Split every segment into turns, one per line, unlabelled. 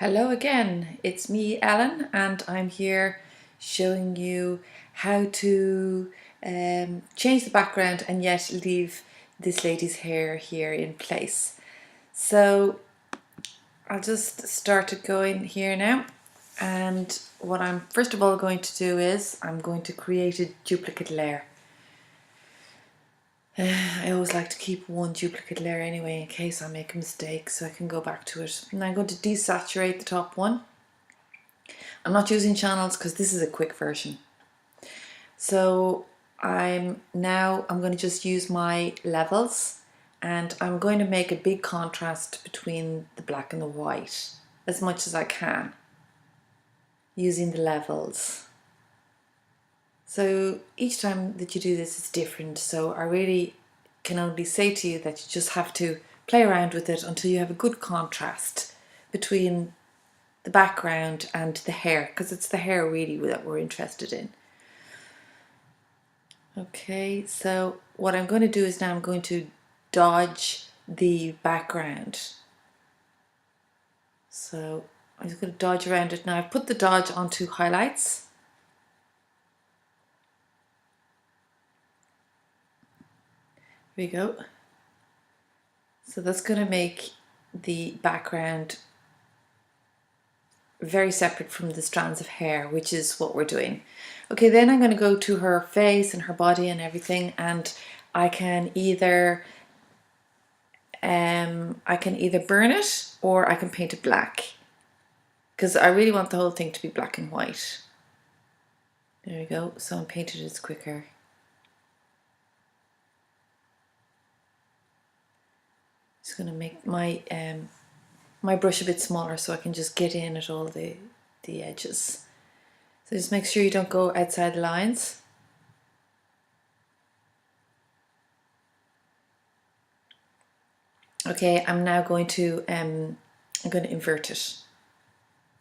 Hello again, it's me Ellen and I'm here showing you how to change the background and yet leave this lady's hair here in place. So I'll just start it going here now, and what I'm first of all going to do is I'm going to create a duplicate layer. I always like to keep one duplicate layer anyway in case I make a mistake so I can go back to it. And I'm going to desaturate the top one. I'm not using channels because this is a quick version. So I'm going to just use my levels, and I'm going to make a big contrast between the black and the white as much as I can using the levels. So each time that you do this is different, so I really can only say to you that you just have to play around with it until you have a good contrast between the background and the hair, because it's the hair really that we're interested in. Okay, so what I'm going to do is now I'm going to dodge the background. So I'm just going to dodge around it. Now I've put the dodge onto highlights. Here we go. So that's going to make the background very separate from the strands of hair, which is what we're doing. Okay, then I'm going to go to her face and her body and everything, and I can either burn it or I can paint it black, because I really want the whole thing to be black and white. There we go, so I'm painted it's quicker. Just going to make my my brush a bit smaller so I can just get in at all the edges. So just make sure you don't go outside the lines. Okay, I'm now going to invert it.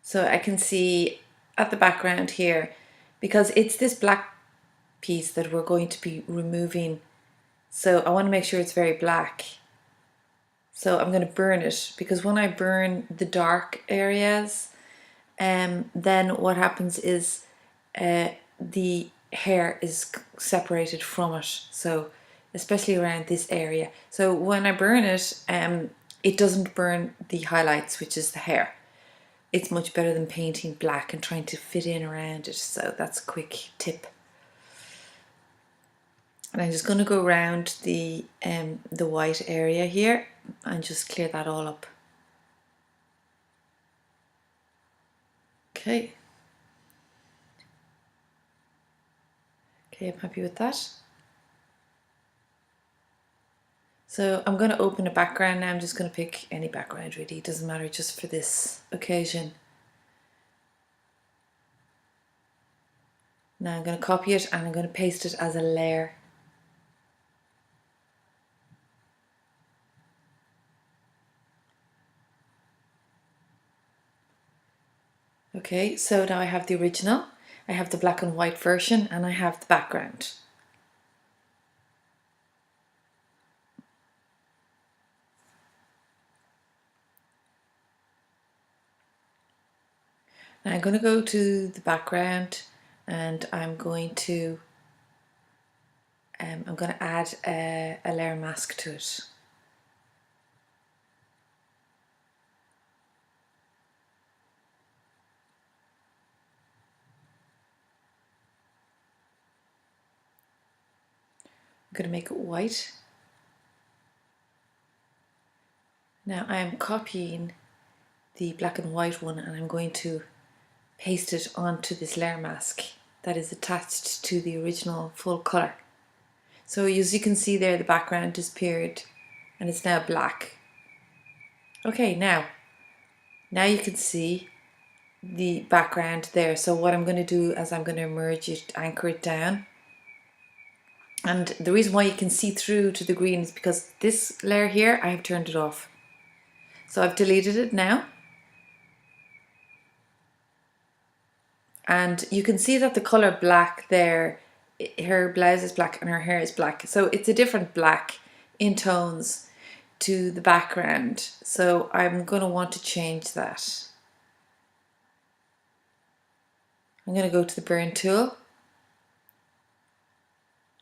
So I can see at the background here, because it's this black piece that we're going to be removing. So I want to make sure it's very black. So I'm going to burn it, because when I burn the dark areas, then what happens is the hair is separated from it. So especially around this area. So when I burn it, it doesn't burn the highlights, which is the hair. It's much better than painting black and trying to fit in around it. So that's a quick tip. And I'm just going to go around the white area here and just clear that all up. Okay. Okay, I'm happy with that. So I'm going to open a background now. I'm just going to pick any background really. It doesn't matter, just for this occasion. Now I'm going to copy it and I'm going to paste it as a layer. Okay, so now I have the original, I have the black and white version, and I have the background. Now I'm going to go to the background and I'm going to add a layer mask to it. I'm going to make it white. Now I'm copying the black and white one and I'm going to paste it onto this layer mask that is attached to the original full colour. So as you can see there, the background disappeared and it's now black. Okay, now you can see the background there. So what I'm going to do is I'm going to merge it, anchor it down. And the reason why you can see through to the green is because this layer here, I have turned it off. So I've deleted it now. And you can see that the colour black there, her blouse is black and her hair is black. So it's a different black in tones to the background. So I'm going to want to change that. I'm going to go to the burn tool,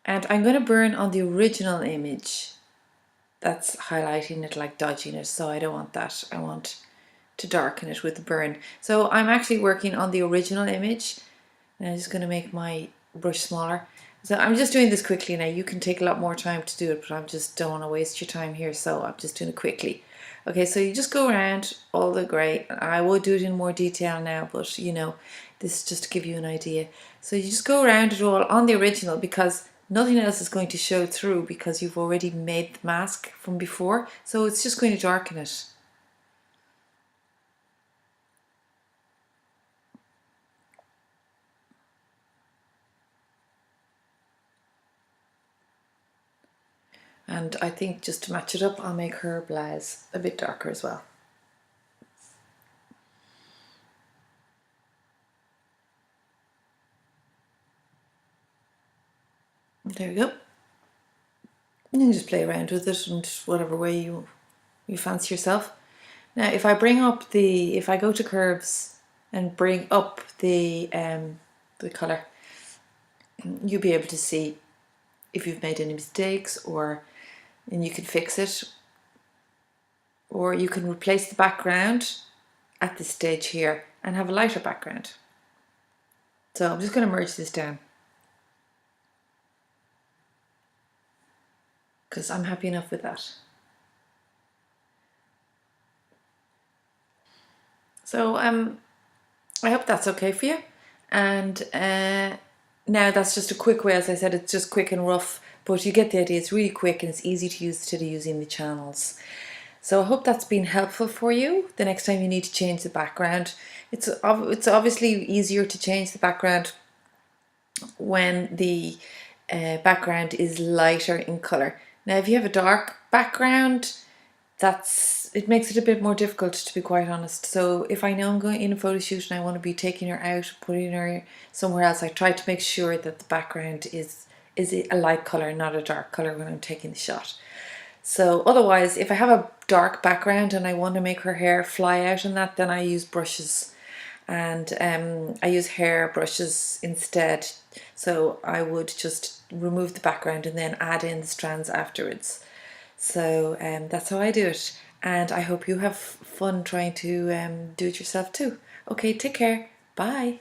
and I'm going to burn on the original image that's highlighting it, like dodging it, so I don't want that. I want to darken it with the burn. So I'm actually working on the original image, and I'm just going to make my brush smaller. So I'm just doing this quickly now. You can take a lot more time to do it, but I just don't want to waste your time here, so I'm just doing it quickly. Okay, so you just go around all the grey. I will do it in more detail now, but you know, this is just to give you an idea. So you just go around it all on the original, because nothing else is going to show through because you've already made the mask from before. So it's just going to darken it. And I think just to match it up, I'll make her blouse a bit darker as well. There we go. You can just play around with it and whatever way you fancy yourself. Now, if I go to curves and bring up the colour, you'll be able to see if you've made any mistakes, and you can fix it, or you can replace the background at this stage here and have a lighter background. So I'm just going to merge this down, because I'm happy enough with that. So I hope that's okay for you. And now that's just a quick way, as I said, it's just quick and rough, but you get the idea. It's really quick and it's easy to use instead of using the channels. So I hope that's been helpful for you the next time you need to change the background. It's obviously easier to change the background when the background is lighter in colour. Now if you have a dark background, it makes it a bit more difficult, to be quite honest. So if I know I'm going in a photo shoot and I want to be taking her out, putting her somewhere else, I try to make sure that the background is a light colour, not a dark colour when I'm taking the shot. So otherwise, if I have a dark background and I want to make her hair fly out in that, then I use brushes, and I use hair brushes instead. So I would just remove the background and then add in the strands afterwards. So that's how I do it, and I hope you have fun trying to do it yourself too. Okay, take care. Bye.